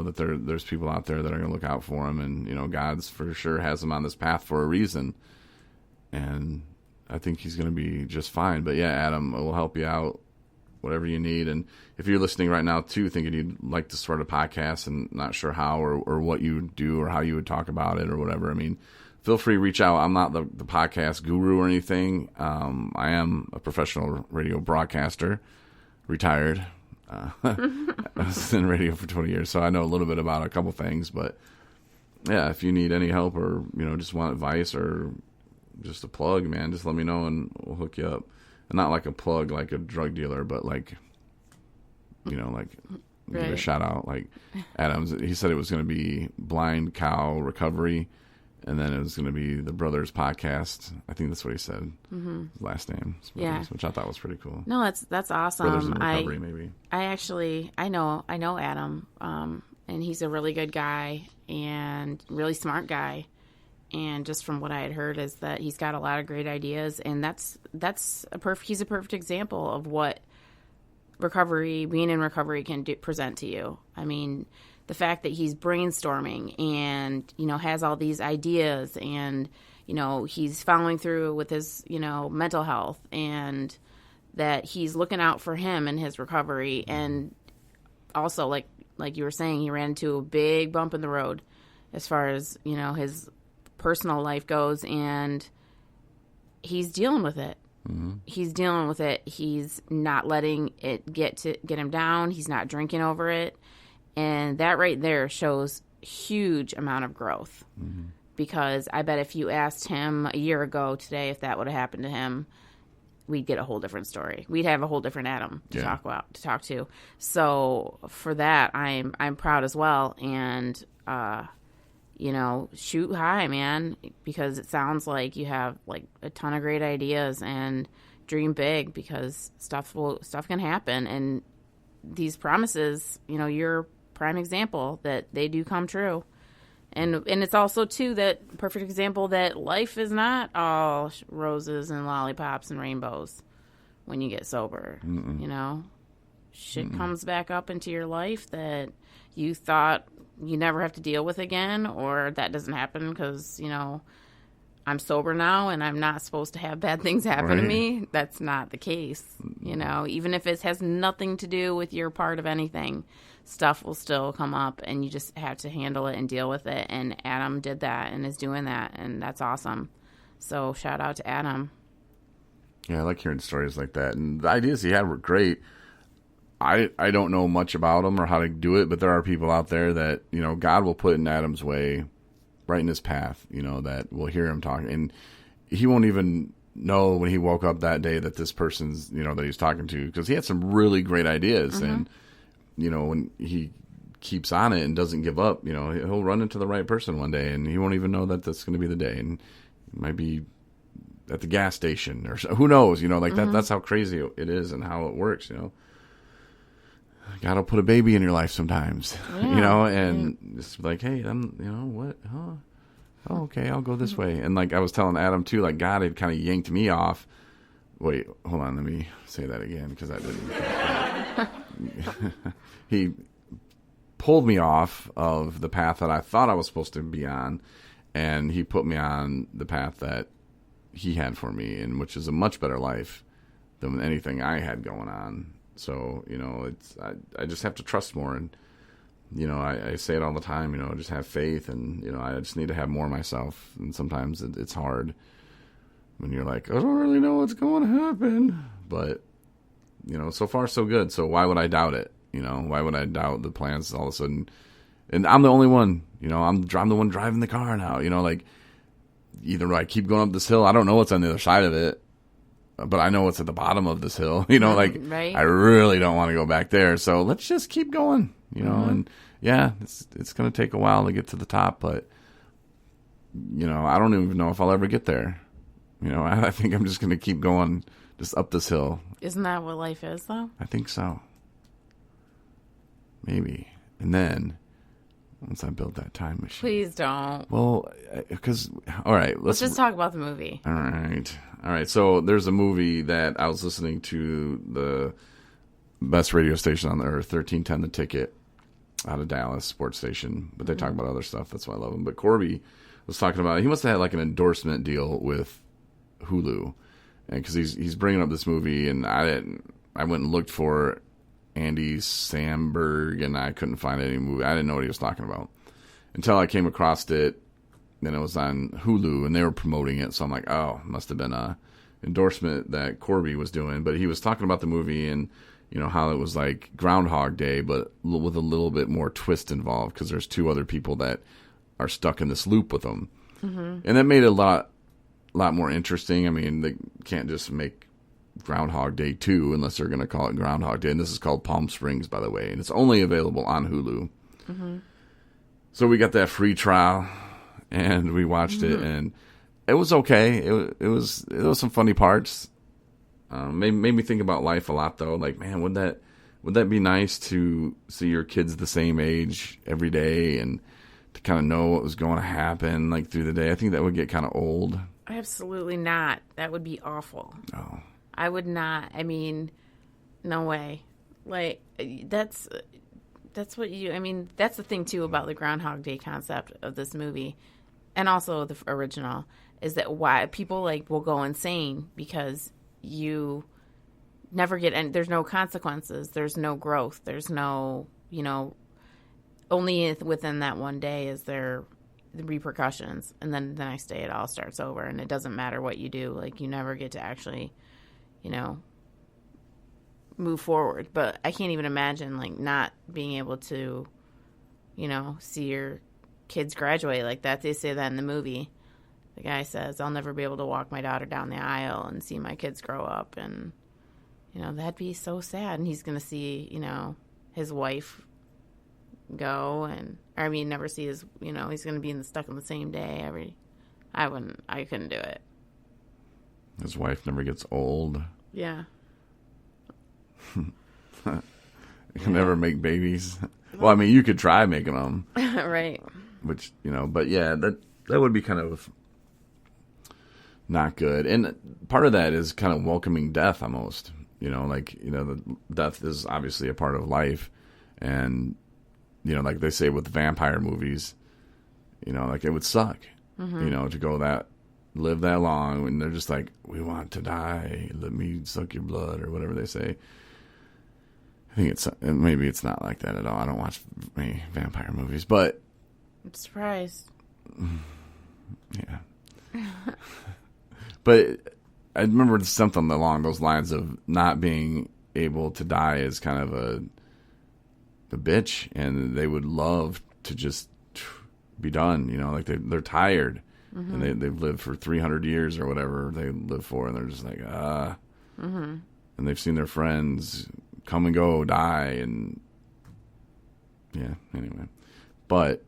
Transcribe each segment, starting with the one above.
know that there's people out there that are going to look out for him, and you know, God's for sure has him on this path for a reason, and I think he's going to be just fine. But yeah, Adam, we'll help you out, whatever you need. And if you're listening right now too, thinking you'd like to start a podcast and not sure how or what you would do or how you would talk about it or whatever, I mean, feel free to reach out. I'm not the podcast guru or anything. I am a professional radio broadcaster, retired. I was in radio for 20 years, so I know a little bit about a couple things. But yeah, if you need any help or, you know, just want advice or just a plug, man, just let me know and we'll hook you up. And not like a plug, like a drug dealer, but like, you know, like give a shout out. Like Adams, he said it was going to be Blind Cow Recovery, and then it was going to be the Brothers Podcast. I think that's what he said. Mm-hmm. His last name, Brothers, which I thought was pretty cool. No, that's awesome. Brothers in Recovery, maybe. I know Adam, and he's a really good guy and really smart guy. And just from what I had heard is that he's got a lot of great ideas, and he's a perfect example of what being in recovery can present to you. I mean, the fact that he's brainstorming and, you know, has all these ideas and, you know, he's following through with his, you know, mental health, and that he's looking out for him in his recovery. And also, like you were saying, he ran into a big bump in the road as far as, you know, his personal life goes, and he's dealing with it. Mm-hmm. He's dealing with it. He's not letting it get him down. He's not drinking over it. And that right there shows huge amount of growth. Mm-hmm. Because I bet if you asked him a year ago today if that would have happened to him, we'd get a whole different story. We'd have a whole different Adam to talk to. So for that, I'm proud as well. And you know, shoot high, man, because it sounds like you have like a ton of great ideas, and dream big, because stuff can happen. And these promises, you know, you're a prime example that they do come true. And it's also too that perfect example that life is not all roses and lollipops and rainbows when you get sober. Mm-mm. You know, shit comes back up into your life that you thought you never have to deal with again, or that doesn't happen because, you know, I'm sober now and I'm not supposed to have bad things happen to me. That's not the case. You know, even if it has nothing to do with your part of anything, stuff will still come up, and you just have to handle it and deal with it. And Adam did that and is doing that, and that's awesome. So shout out to Adam. Yeah, I like hearing stories like that. And the ideas he had were great. I don't know much about them or how to do it, but there are people out there that, you know, God will put in Adam's way, right in his path, you know, that will hear him talking. And he won't even know when he woke up that day that this person's, you know, that he's talking to, because he had some really great ideas. Mm-hmm. And, you know, when he keeps on it and doesn't give up, you know, he'll run into the right person one day, and he won't even know that that's going to be the day. And it might be at the gas station or who knows, you know, like that's how crazy it is and how it works, you know. God will put a baby in your life sometimes, you know, and it's like, hey, you know, what? Huh? Oh, okay, I'll go this way. And like I was telling Adam too, like God had kind of yanked me off. Wait, hold on, let me say that again, because I didn't. He pulled me off of the path that I thought I was supposed to be on, and he put me on the path that he had for me, and which is a much better life than anything I had going on. So, you know, I just have to trust more. And, you know, I say it all the time, you know, just have faith. And, you know, I just need to have more of myself. And sometimes it's hard when you're like, I don't really know what's going to happen. But, you know, so far so good. So why would I doubt it? You know, why would I doubt the plans all of a sudden? And I'm the only one, you know, I'm the one driving the car now. You know, like, either I keep going up this hill. I don't know what's on the other side of it, but I know what's at the bottom of this hill, you know, like I really don't want to go back there. So let's just keep going, you know, and yeah, it's going to take a while to get to the top, but you know, I don't even know if I'll ever get there. You know, I think I'm just going to keep going just up this hill. Isn't that what life is though? I think so. Maybe. And then once I build that time machine. Please don't. Well, because, all right. Let's just talk about the movie. All right. So there's a movie that I was listening to, the best radio station on the earth, 1310 The Ticket. out of Dallas sports station, but they talk about other stuff. That's why I love them. But Corby was talking about he must have had like an endorsement deal with Hulu, and because he's bringing up this movie, and I went and looked for Andy Samberg, and I couldn't find any movie. I didn't know what he was talking about until I came across it. Then it was on Hulu, and they were promoting it. So I'm like, oh, must have been a endorsement that Corby was doing. But he was talking about the movie and how it was like Groundhog Day, but with a little bit more twist involved because there's two other people that are stuck in this loop with them, and that made it a lot more interesting. I mean, they can't just make Groundhog Day 2 unless they're going to call it Groundhog Day. And this is called Palm Springs, by the way, and it's only available on Hulu. So we got that free trial, and we watched it, and it was okay. It was some funny parts. Made me think about life a lot, though. Like, man, would that be nice to see your kids the same age every day and to kind of know what was going to happen like through the day? I think that would get kind of old. Absolutely not. That would be awful. Oh, I would not. I mean, no way. Like, that's what you. I mean, that's the thing too about the Groundhog Day concept of this movie, and also the original, is that why people like will go insane because you never get any, there's no consequences, there's no growth, there's no, only within that one day is there the repercussions, and then the next day it all starts over, and it doesn't matter what you do, like you never get to actually, move forward. But I can't even imagine like not being able to, see your kids graduate like that. They say that in the movie. The guy says, I'll never be able to walk my daughter down the aisle and see my kids grow up. And, that'd be so sad. And he's going to see, his wife go. Never see his, he's going to be stuck in the same day I couldn't do it. His wife never gets old. Yeah. You can never make babies. Well, I mean, you could try making them. Right. Which, but yeah, that would be kind of not good. And part of that is kind of welcoming death almost. The death is obviously a part of life. And, like they say with vampire movies, like it would suck, to live that long when they're just like, we want to die, let me suck your blood, or whatever they say. I think maybe it's not like that at all. I don't watch many vampire movies, but I'm surprised. Yeah. But I remember something along those lines of not being able to die is kind of a bitch, and they would love to just be done. Like they're tired, and they've lived for 300 years or whatever they live for, and they're just like and they've seen their friends come and go, die, and yeah. Anyway, but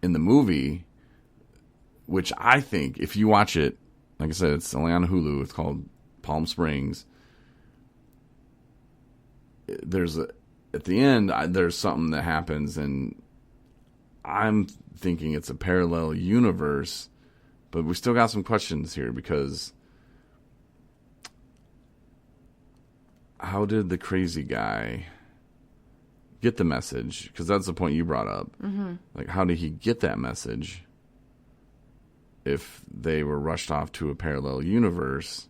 in the movie, which I think if you watch it, like I said, it's only on Hulu. It's called Palm Springs. At the end, there's something that happens, and I'm thinking it's a parallel universe, but we still got some questions here because how did the crazy guy get the message? Because that's the point you brought up. Like, how did he get that message? If they were rushed off to a parallel universe,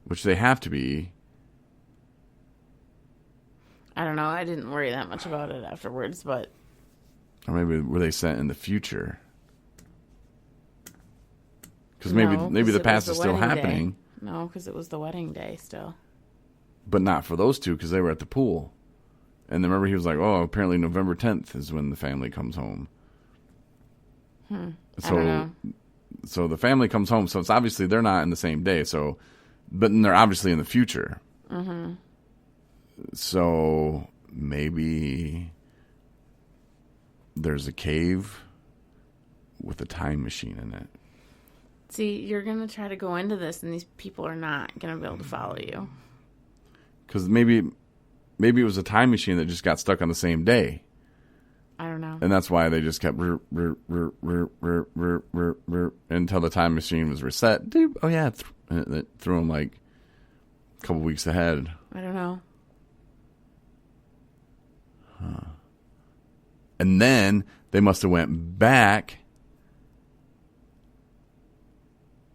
which they have to be. I don't know. I didn't worry that much about it afterwards, but. Or maybe were they sent in the future? Because maybe the past is still happening. Day. No, because it was the wedding day still. But not for those two, because they were at the pool. And then remember, he was like, oh, apparently November 10th is when the family comes home. I don't know. So the family comes home, so it's obviously they're not in the same day. So, but they're obviously in the future. So maybe there's a cave with a time machine in it. See, you're going to try to go into this, and these people are not going to be able to follow you. Because maybe it was a time machine that just got stuck on the same day. I don't know. And that's why they just kept until the time machine was reset. Oh, yeah. It threw them like a couple weeks ahead. I don't know. Huh. And then they must have went back,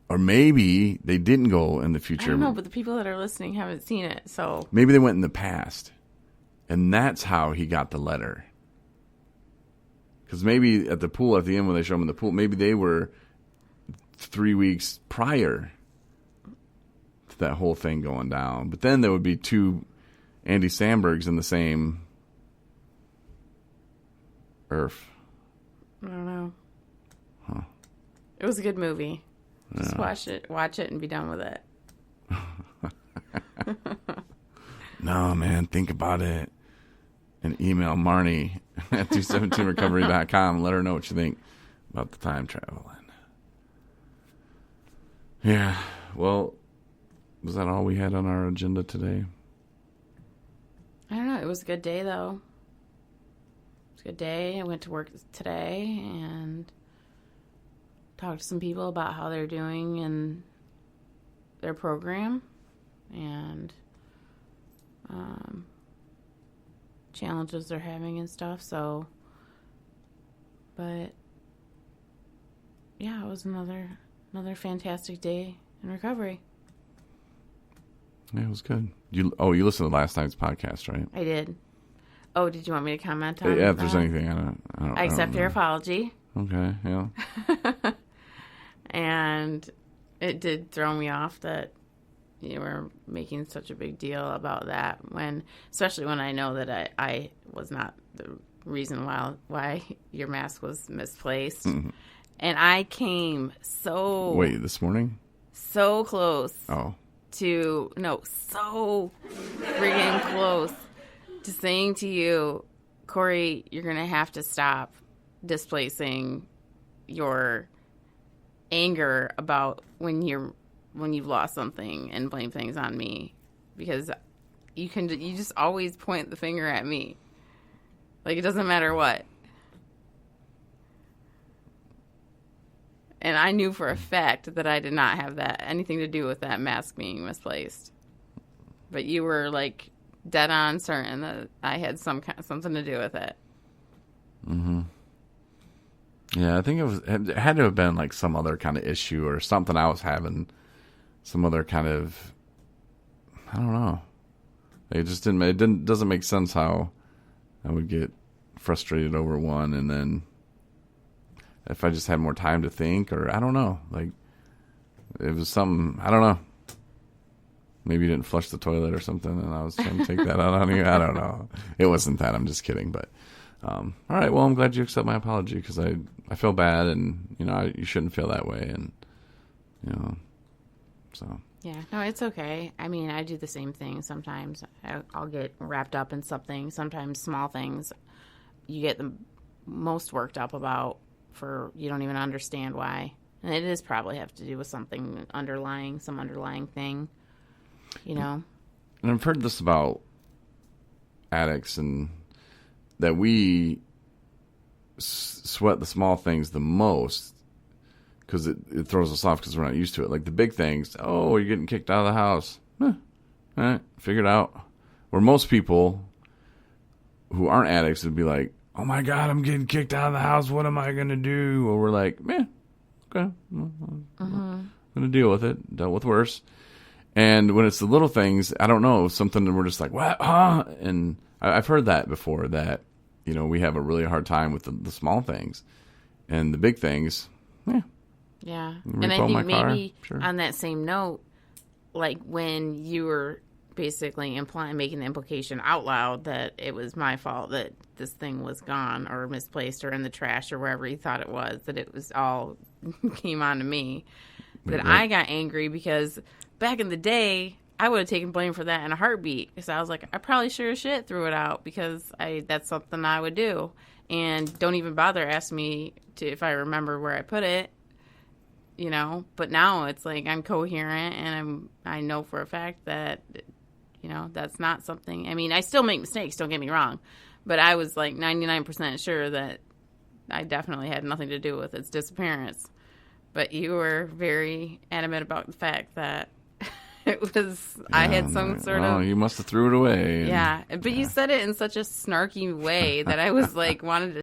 or maybe they didn't go in the future. I don't know, but the people that are listening haven't seen it, so maybe they went in the past, and that's how he got the letter. Because maybe at the pool at the end when they show him in the pool, maybe they were 3 weeks prior to that whole thing going down. But then there would be 2 Andy Sambergs in the same earth. I don't know. Huh. It was a good movie. Yeah. Just watch it and be done with it. No, man, think about it. And email Marney at 217recovery.com and let her know what you think about the time traveling. Yeah, well, was that all we had on our agenda today? I don't know. It was a good day, though. It was a good day. I went to work today and talked to some people about how they're doing in their program and challenges they're having and stuff. So, but yeah, it was another fantastic day in recovery. Yeah, it was good. You listened to last night's podcast, right? I did. Oh, did you want me to comment on? Yeah, if there's anything, I don't. I accept your apology. Okay, yeah. And it did throw me off that you were making such a big deal about that, especially when I know that I was not the reason why your mask was misplaced. Mm-hmm. And I came this morning? So close. Oh. So friggin' close to saying to you, Corey, you're going to have to stop displacing your anger about when you've lost something and blame things on me, because you just always point the finger at me. Like, it doesn't matter what. And I knew for a fact that I did not have anything to do with that mask being misplaced. But you were like dead on certain that I had something to do with it. Mm-hmm. Yeah, I think it had to have been like some other kind of issue or something I was having. Some other kind of, I don't know. It just doesn't make sense how I would get frustrated over one, and then if I just had more time to think, or I don't know, like it was something, I don't know. Maybe you didn't flush the toilet or something, and I was trying to take that out on you. I don't know. It wasn't that. I'm just kidding. But all right. Well, I'm glad you accept my apology, because I feel bad, and you shouldn't feel that way, and so. Yeah, no, it's okay. I mean, I do the same thing sometimes. I'll get wrapped up in something. Sometimes small things you get the most worked up about for you don't even understand why. And it is probably have to do with some underlying thing, And I've heard this about addicts, and that we sweat the small things the most because it throws us off because we're not used to it. Like the big things, you're getting kicked out of the house. All right, figure it out. Where most people who aren't addicts would be like, oh my God, I'm getting kicked out of the house. What am I going to do? Or we're like, okay. I'm going to deal with it. Dealt with worse. And when it's the little things, I don't know, something that we're just like, what? Huh? And I've heard that before, that, we have a really hard time with the small things. And the big things, Yeah. And I think maybe on that same note, like when you were basically making the implication out loud that it was my fault that this thing was gone or misplaced or in the trash or wherever you thought it was, that it was all came on to me. I got angry because back in the day, I would have taken blame for that in a heartbeat. Because I was like, I probably sure as shit threw it out because that's something I would do. And don't even bother asking me if I remember where I put it. But now it's like I'm coherent and I know for a fact that, that's not something. I mean, I still make mistakes, don't get me wrong, but I was like 99% sure that I definitely had nothing to do with its disappearance. But you were very adamant about the fact that It was, I had some sort Oh, of, you must have threw it away. yeah. But you said it in such a snarky way that I was like, wanted to